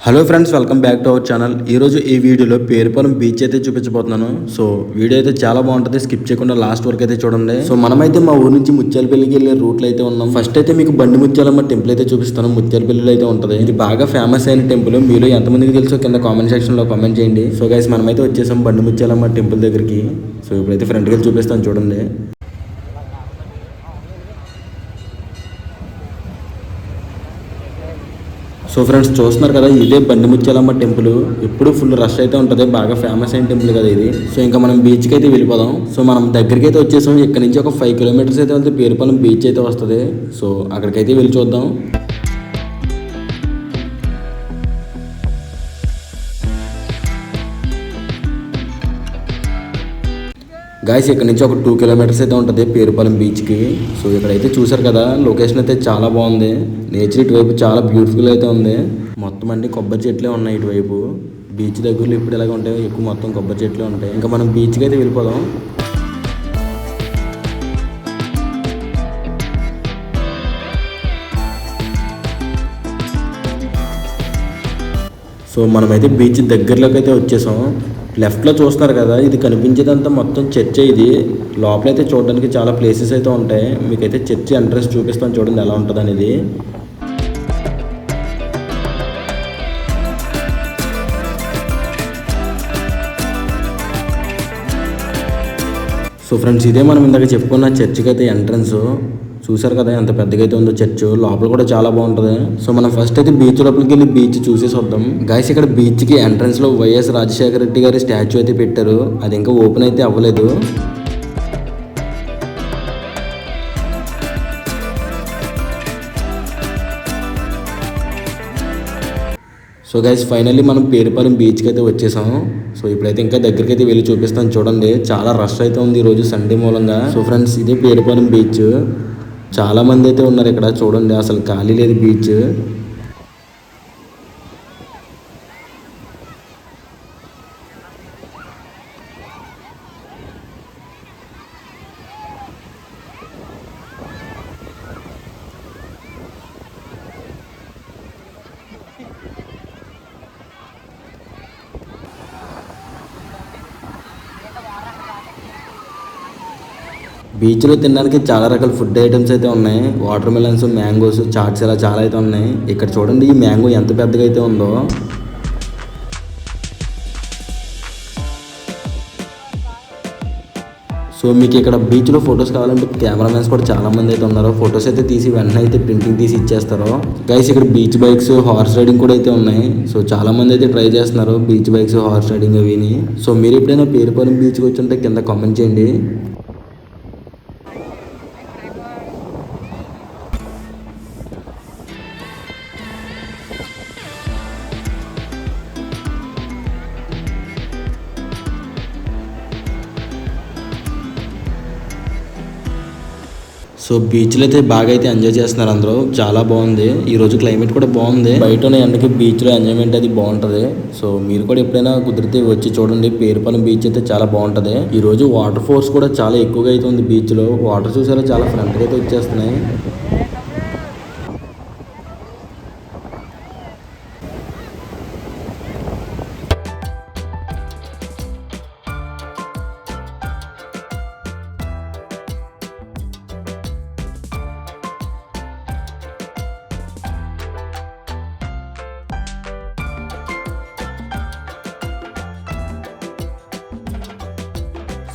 Hello friends, welcome back to our channel. ఈరోజు ఈ వీడియోలో పేరుపాలెం బీచ్ అయితే చూపించబోతున్నాను. సో వీడియో అయితే చాలా బాగుంటుంది, స్కిప్ చేయకుండా లాస్ట్ వరకు అయితే చూడండి. సో మనమైతే మా ఊరు నుంచి ముత్యాలపల్లికి వెళ్ళే రూట్లో అయితే ఉన్నాం. ఫస్ట్ అయితే మీకు బండి ముత్యాలమ్మ టెంపుల్ అయితే చూపిస్తాను. ముత్యాలపల్లిలో అయితే ఉంటుంది. ఇది బాగా ఫేమస్ అయిన టెంపుల్. మీలో ఎంతమందికి తెలుసో కింద కామెంట్ సెక్షన్ లో కామెంట్ చేయండి. సో గైస్, మనమైతే వచ్చేసాం బండి ముత్యాలమ్మ టెంపుల్ దగ్గరికి. సో ఇప్పుడైతే ఫ్రంట్కి వెళ్ళి చూపిస్తాను చూడండి. సో ఫ్రెండ్స్, చూస్తున్నారు కదా, ఇదే బండి ముత్యాలమ్మ టెంపుల్. ఎప్పుడు ఫుల్ రష్ అయితే ఉంటుంది, బాగా ఫేమస్ అయిన టెంపుల్ కదా ఇది. సో ఇంకా మనం బీచ్కి అయితే వెళ్ళిపోదాం. సో మనం దగ్గరికి అయితే వచ్చేసాం. ఇక్కడ నుంచి ఒక 5 కిలోమీటర్స్ అయితే వెళ్తే పేరుపాలెం బీచ్ అయితే వస్తుంది. సో అక్కడికైతే వెళ్ళి చూద్దాం. గాయస్, ఇక్కడ నుంచి ఒక 2 కిలోమీటర్స్ అయితే ఉంటుంది పేరుపాలెం బీచ్కి. సో ఇక్కడైతే చూసారు కదా, లొకేషన్ అయితే చాలా బాగుంది. నేచర్ ఇటువైపు చాలా బ్యూటిఫుల్ అయితే ఉంది. మొత్తం అన్ని కొబ్బరి చెట్లే ఉన్నాయి ఇటువైపు. బీచ్ దగ్గరలో ఇప్పుడు ఎలాగ ఉంటాయి, ఎక్కువ మొత్తం కొబ్బరి చెట్లే ఉంటాయి. ఇంకా మనం బీచ్కి అయితే వెళ్ళిపోదాం. సో మనమైతే బీచ్ దగ్గరలోకి అయితే వచ్చేసాం. లెఫ్ట్లో చూస్తున్నారు కదా, ఇది కనిపించేదంతా మొత్తం చర్చ్. ఇది లోపలైతే చూడడానికి చాలా ప్లేసెస్ అయితే ఉంటాయి. మీకైతే చర్చ్ ఎంట్రన్స్ చూపిస్తాను చూడండి ఎలా ఉంటుంది అనేది. సో ఫ్రెండ్స్, ఇదే మనం ఇందాక చెప్పుకున్న చర్చికి అయితే ఎంట్రన్స్. చూసారు కదా ఎంత పెద్దగా అయితే ఉందో చర్చ్. లోపల కూడా చాలా బాగుంటుంది. సో మనం ఫస్ట్ అయితే బీచ్ లోపలికి వెళ్ళి బీచ్ చూసేసి వద్దాం. గాయస్, ఇక్కడ బీచ్కి ఎంట్రన్స్ లో వైఎస్ రాజశేఖర రెడ్డి గారి స్టాచ్యూ అయితే పెట్టారు. అది ఇంకా ఓపెన్ అయితే అవ్వలేదు. సో గైస్, ఫైనల్లీ మనం పేరుపాలెం బీచ్కి అయితే వచ్చేసాం. సో ఇప్పుడైతే ఇంకా దగ్గరికి అయితే వెళ్ళి చూపిస్తాను చూడండి. చాలా రష్ అయితే ఉంది ఈరోజు సండే మూలంగా. సో ఫ్రెండ్స్, ఇదే పేరుపాలెం బీచ్. చాలా మంది అయితే ఉన్నారు ఇక్కడ చూడండి, అసలు ఖాళీ లేదు బీచ్. బీచ్లో తినడానికి చాలా రకాల ఫుడ్ ఐటమ్స్ అయితే ఉన్నాయి. వాటర్ మిలన్స్, మ్యాంగోస్, చాట్స్ ఇలా చాలా అయితే ఉన్నాయి. ఇక్కడ చూడండి, ఈ మ్యాంగో ఎంత పెద్దగా అయితే ఉందో. సో మీకు ఇక్కడ బీచ్లో ఫొటోస్ కావాలంటే కెమెరామెన్స్ కూడా చాలా మంది అయితే ఉన్నారు. ఫొటోస్ అయితే తీసి వెంటనే అయితే ప్రింటింగ్ తీసి ఇచ్చేస్తారు. గైస్, ఇక్కడ బీచ్ బైక్స్, హార్స్ రైడింగ్ కూడా అయితే ఉన్నాయి. సో చాలా మంది అయితే ట్రై చేస్తున్నారు బీచ్ బైక్స్, హార్స్ రైడింగ్ అవిని. సో మీరు ఎప్పుడైనా పేరుపాలెం బీచ్కి వచ్చి ఉంటే కింద కామెంట్ చేయండి. సో బీచ్లో అయితే బాగా అయితే ఎంజాయ్ చేస్తున్నారు అందరూ. చాలా బాగుంది. ఈ రోజు క్లైమేట్ కూడా బాగుంది. బయట ఉన్న ఎండకి బీచ్లో ఎంజాయ్మెంట్ అది బాగుంటుంది. సో మీరు కూడా ఎప్పుడైనా కుదిరితే వచ్చి చూడండి. పేరుపాలెం బీచ్ అయితే చాలా బాగుంటుంది. ఈ రోజు వాటర్ ఫోర్స్ కూడా చాలా ఎక్కువగా అయితే ఉంది బీచ్లో. వాటర్ చూసారా, చాలా ఫ్రంట్గా అయితే వచ్చేస్తున్నాయి.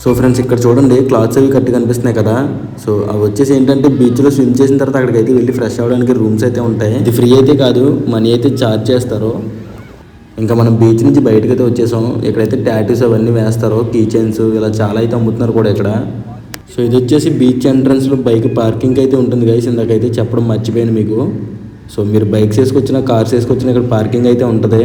సో ఫ్రెండ్స్, ఇక్కడ చూడండి క్లాత్స్ అవి కట్టి కనిపిస్తున్నాయి కదా. సో అవి వచ్చేసి ఏంటంటే బీచ్లో స్విమ్ చేసిన తర్వాత అక్కడికి అయితే వెళ్ళి ఫ్రెష్ అవ్వడానికి రూమ్స్ అయితే ఉంటాయి. ఇది ఫ్రీ అయితే కాదు, మనీ అయితే ఛార్జ్ చేస్తారు. ఇంకా మనం బీచ్ నుంచి బయటకు అయితే వచ్చేసాం. ఇక్కడైతే టాటూస్ అవన్నీ వేస్తారు, కీ చైన్స్ ఇలా చాలా అయితే అమ్ముతున్నారు కూడా ఇక్కడ. సో ఇది వచ్చేసి బీచ్ ఎంట్రన్స్లో బైక్ పార్కింగ్ అయితే ఉంటుంది గైస్. ఇందాకైతే చెప్పడం మర్చిపోయాను మీకు. సో మీరు బైక్స్ వేసుకొచ్చినా, కార్స్ వేసుకొచ్చినా ఇక్కడ పార్కింగ్ అయితే ఉంటుంది.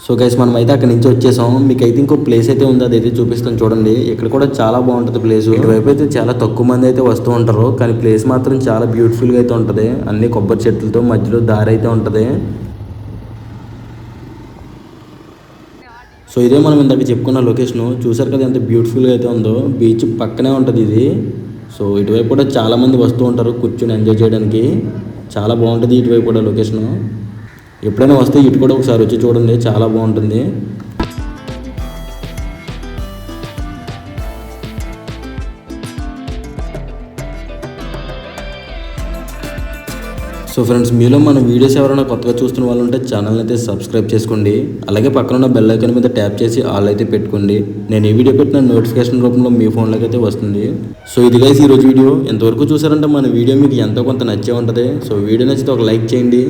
సో గైస్, మనం అయితే అక్కడి నుంచి వచ్చేసాం. మీకు అయితే ఇంకో ప్లేస్ అయితే ఉంది, అదైతే చూపిస్తాను చూడండి. ఇక్కడ కూడా చాలా బాగుంటుంది ప్లేస్. ఇటువైపు అయితే చాలా తక్కువ మంది అయితే వస్తూ ఉంటారు, కానీ ప్లేస్ మాత్రం చాలా బ్యూటిఫుల్గా అయితే ఉంటుంది. అన్ని కొబ్బరి చెట్లతో మధ్యలో దారి అయితే ఉంటుంది. సో ఇదే మనం ఇందాక చెప్పుకున్న లొకేషను. చూసారు కదా ఎంత బ్యూటిఫుల్గా అయితే ఉందో. బీచ్ పక్కనే ఉంటుంది ఇది. సో ఇటువైపు కూడా చాలామంది వస్తూ ఉంటారు కూర్చొని ఎంజాయ్ చేయడానికి. చాలా బాగుంటుంది ఇటువైపు కూడా లొకేషను. ఎప్పుడైనా వస్తే ఇటు కూడా ఒకసారి వచ్చి చూడండి, చాలా బాగుంటుంది. సో ఫ్రెండ్స్, మీలో మన వీడియోస్ ఎవరైనా కొత్తగా చూస్తున్న వాళ్ళు ఉంటే ఛానల్ అయితే సబ్స్క్రైబ్ చేసుకోండి. అలాగే పక్కన ఉన్న బెల్ ఐకాన్ మీద ట్యాప్ చేసి ఆల్ అయితే పెట్టుకోండి. నేను ఈ వీడియో పెట్టిన నోటిఫికేషన్ రూపంలో మీ ఫోన్లోకి అయితే వస్తుంది. సో ఇది గైస్ ఈరోజు వీడియో. ఎంతవరకు చూసారంటే మన వీడియో మీకు ఎంతో కొంత నచ్చే ఉంటుంది. సో వీడియో నచ్చితే ఒక లైక్ చేయండి.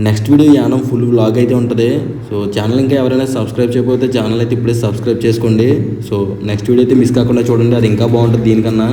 Next video Yanam full vlog అయితే ఉంటుంది. సో ఛానల్ ఇంకా ఎవరైనా సబ్స్క్రైబ్ చేయకపోతే ఛానల్ అయితే ఇప్పుడే సబ్స్క్రైబ్ చేసుకోండి. సో నెక్స్ట్ వీడియో అయితే మిస్ కాకుండా చూడండి, అది ఇంకా బాగుంటుంది దీనికన్నా.